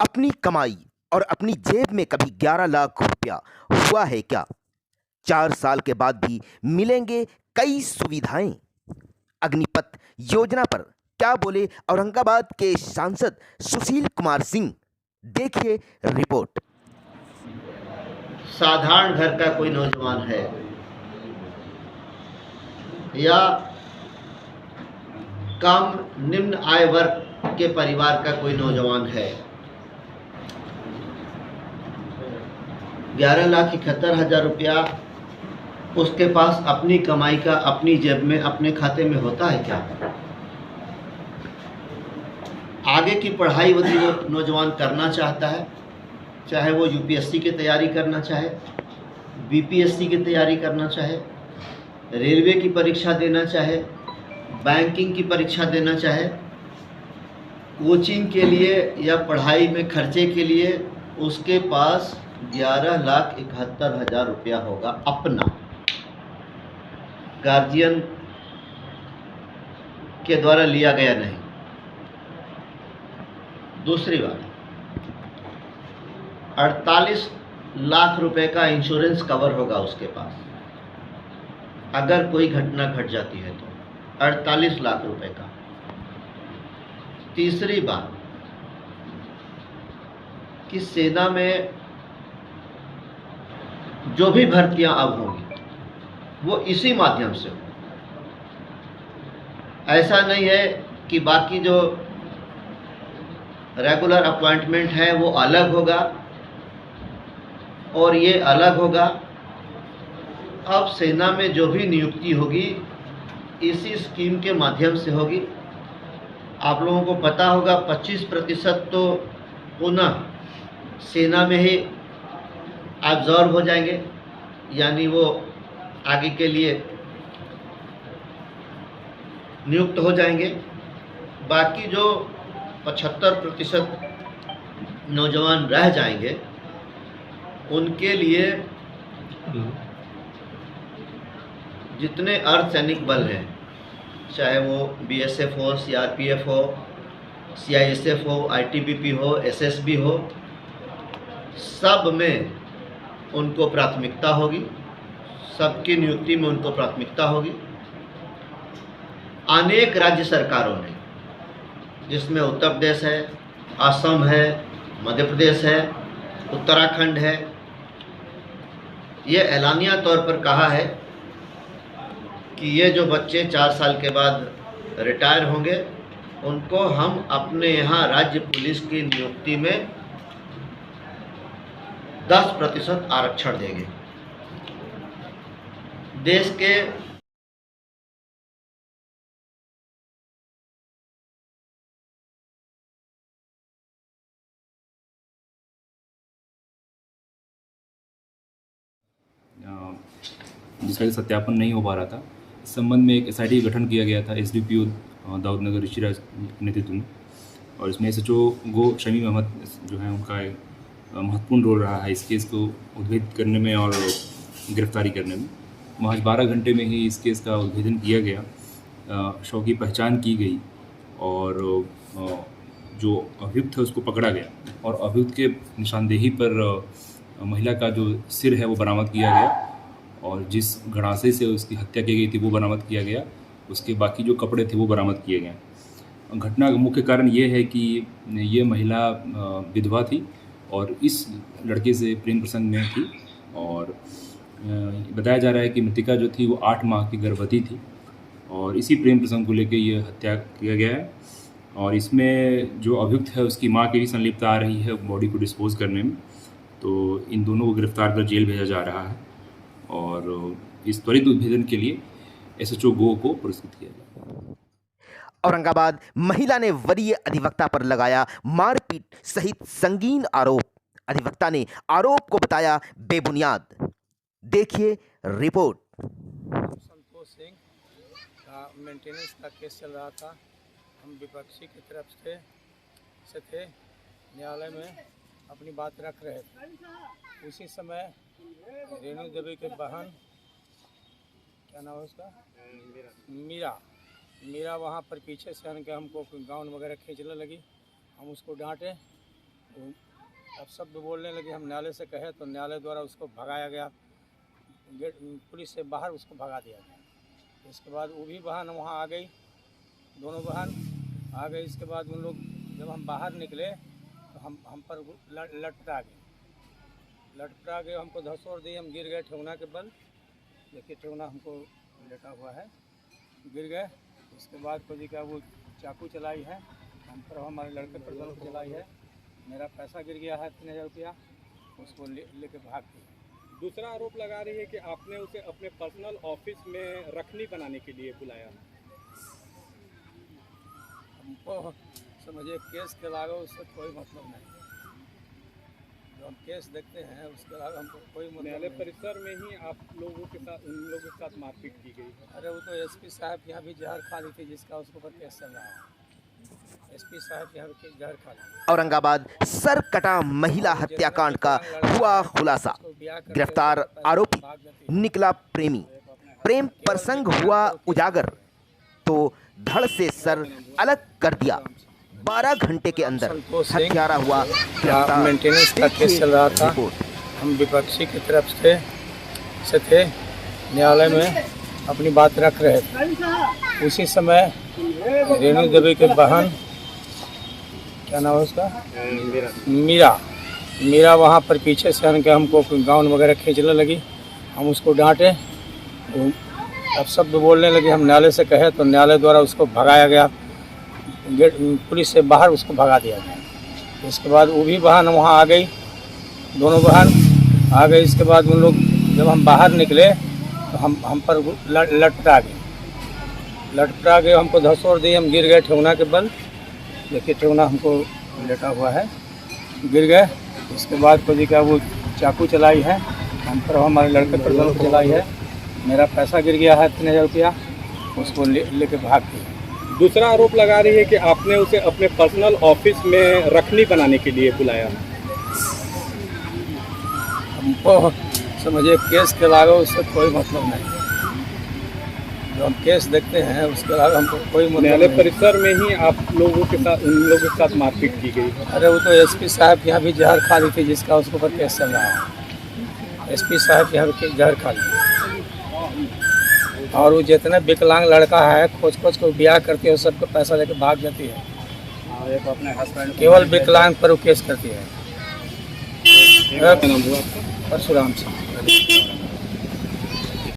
अपनी कमाई और अपनी जेब में कभी 11 लाख रुपया हुआ है क्या? 4 साल के बाद भी मिलेंगे कई सुविधाएं। अग्निपथ योजना पर क्या बोले औरंगाबाद के सांसद सुशील कुमार सिंह? देखिए रिपोर्ट। साधारण घर का कोई नौजवान है या कम निम्न आय वर्ग के परिवार का कोई नौजवान है, 11,71,000 रुपया उसके पास अपनी कमाई का अपनी जेब में अपने खाते में होता है क्या? आगे की पढ़ाई यदि वो नौजवान करना चाहता है, चाहे वो यूपीएससी की तैयारी करना चाहे, बीपीएससी की तैयारी करना चाहे, रेलवे की परीक्षा देना चाहे, बैंकिंग की परीक्षा देना चाहे, कोचिंग के लिए या पढ़ाई में खर्चे के लिए उसके पास 11,71,000 रुपया होगा अपना, गार्जियन के द्वारा लिया गया नहीं। दूसरी बात, 48 लाख रुपए का इंश्योरेंस कवर होगा उसके पास, अगर कोई घटना घट जाती है तो 48 लाख रुपए का। तीसरी बात कि सेना में जो भी भर्तियां अब होंगी वो इसी माध्यम से हो। ऐसा नहीं है कि बाकी जो रेगुलर अपॉइंटमेंट है वो अलग होगा और ये अलग होगा। अब सेना में जो भी नियुक्ति होगी इसी स्कीम के माध्यम से होगी। आप लोगों को पता होगा 25% तो पुनः सेना में ही एब्जॉर्ब हो जाएंगे, यानी वो आगे के लिए नियुक्त हो जाएंगे। बाकी जो 75% नौजवान रह जाएंगे उनके लिए जितने अर्धसैनिक बल हैं, चाहे वो बीएसएफ हो, सीआरपीएफ हो, सीआईएसएफ हो, आईटीबीपी हो, एसएसबी हो, सब में उनको प्राथमिकता होगी, सबकी नियुक्ति में उनको प्राथमिकता होगी। अनेक राज्य सरकारों ने, जिसमें उत्तर प्रदेश है, असम है, मध्य प्रदेश है, उत्तराखंड है, ये ऐलानिया तौर पर कहा है कि ये जो बच्चे 4 साल के बाद रिटायर होंगे उनको हम अपने यहाँ राज्य पुलिस की नियुक्ति में 10% आरक्षण देंगे। देश के जिसका सत्यापन नहीं हो पा रहा था, इस संबंध में एक एसआईटी का गठन किया गया था एसडीपीओ दाऊदनगर ऋषिराज के नेतृत्व में, और इसमें एसएचओ गो शमी अहमद जो है उनका महत्वपूर्ण रोल रहा है इस केस को उद्भेद करने में और गिरफ्तारी करने में। महज 12 घंटे में ही इस केस का उद्भेदन किया गया, शव की पहचान की गई और जो अभियुक्त है उसको पकड़ा गया और अभियुक्त के निशानदेही पर महिला का जो सिर है वो बरामद किया गया और जिस गड़ासे से उसकी हत्या की गई थी वो बरामद किया गया। उसके बाकी जो कपड़े थे वो बरामद किए गए। घटना का मुख्य कारण ये है कि ये महिला विधवा थी और इस लड़के से प्रेम प्रसंग में थी और बताया जा रहा है कि मृतिका जो थी वो 8 माह की गर्भवती थी और इसी प्रेम प्रसंग को लेकर ये हत्या किया गया है। और इसमें जो अभियुक्त है उसकी माँ की भी संलिप्तता आ रही है बॉडी को डिस्पोज करने में, तो इन दोनों को गिरफ्तार कर जेल भेजा जा रहा है और इस त्वरित उद्भेदन के लिए एसएचओ गो को पुरस्कृत किया गया। औरंगाबाद महिला ने वरीय अधिवक्ता पर लगाया मारपीट सहित संगीन आरोप। अधिवक्ता ने आरोप को बताया बेबुनियाद। देखिए रिपोर्ट। संतोष सिंह का मेंटेनेंस का केस चल रहा था। हम विपक्षी की तरफ से थे, न्यायालय में अपनी बात रख रहे थे। उसी समय रेणु देवी के बहन, क्या नाम है उसका, मीरा वहाँ पर पीछे से आने के हमको गाउन वगैरह खींचने लगी। हम उसको डांटे, अब शब्द बोलने लगे, हम न्यायालय से कहे तो न्यायालय द्वारा उसको भगाया गया, गेट पुलिस से बाहर उसको भगा दिया गया। इसके बाद वो भी बहन वहाँ आ गई, दोनों बहन आ गई। इसके बाद उन लोग जब हम बाहर निकले तो हम पर लटपटा गए, हमको धसोड़ दी, हम गिर गए ठेहुना के बल। देखिए ठेहुना हमको लेटा हुआ है, गिर गए। इसके बाद कोई का वो चाकू चलाई है हम पर, हमारे लड़के पर दोनों को चलाई है। मेरा पैसा गिर गया है 3000 रुपया, उसको लेके भाग गई। दूसरा आरोप लगा रही है कि आपने उसे अपने पर्सनल ऑफिस में रखनी बनाने के लिए बुलाया। हमको समझिए केस के अलावा उससे कोई मतलब नहीं, जो हम केस देखते हैं उसके अलावा हमको कोई मतलब न्यायालय नहीं। परिसर में ही आप लोगों के साथ उन लोगों के साथ मारपीट की गई है। अरे वो तो एसपी साहब यहाँ भी जहर खा ली थी, जिसका उसके ऊपर केस चल रहा है। एसपी साहब यहाँ भी जहर खा ली। औरंगाबाद सरकटा महिला हत्याकांड का हुआ खुलासा। गिरफ्तार आरोपी निकला प्रेमी। प्रेम प्रसंग हुआ उजागर तो धड़ से सर अलग कर दिया। 12 घंटे के अंदर हत्यारा हुआ गिरफ्तार। मेंटेनेंस का केस चल रहा था, हम विपक्षी की तरफ से थे, न्यायालय में अपनी बात रख रहे थे। उसी समय रेणु देवी के बहन, क्या नाम है उसका, मीरा वहाँ पर पीछे से आने के हमको गाउन वगैरह खींचने लगी। हम उसको डांटे, वो अब शब्द बोलने लगे, हम न्यायालय से कहे तो न्यायालय द्वारा उसको भगाया गया, गेट पुलिस से बाहर उसको भगा दिया गया। इसके बाद वो भी बहन वहाँ आ गई, दोनों बहन आ गई। इसके बाद उन लोग जब हम बाहर निकले तो हम पर लटपटा गए, हमको धसोड़ दी, हम गिर गए ठेहुना के बल। देखिए ठेहुना हमको लेटा हुआ है, गिर गए। इसके बाद कोई का वो चाकू चलाई है हम पर, हमारे लड़के पर दोनों को चलाई है। मेरा पैसा गिर गया है 3000 रुपया, उसको लेके भाग गई। दूसरा आरोप लगा रही है कि आपने उसे अपने पर्सनल ऑफिस में रखनी बनाने के लिए बुलाया। हमको समझिए केस के अलावा उससे कोई मतलब नहीं, जो हम केस देखते हैं उसके अलावा हमको कोई मतलब न्यायालय नहीं। परिसर में ही आप लोगों के साथ उन लोगों के साथ मारपीट की गई है। अरे वो तो एसपी साहब यहाँ भी जहर खा ली थी, जिसका उसके ऊपर केस चल रहा है। एसपी साहब यहाँ भी जहर खा ली। और वो जितने विकलांग लड़का है खोज को ब्याह करती है, सबको पैसा लेके भाग जाती है। केवल विकलांग पर वो केस करती है। परशुराम सिंह।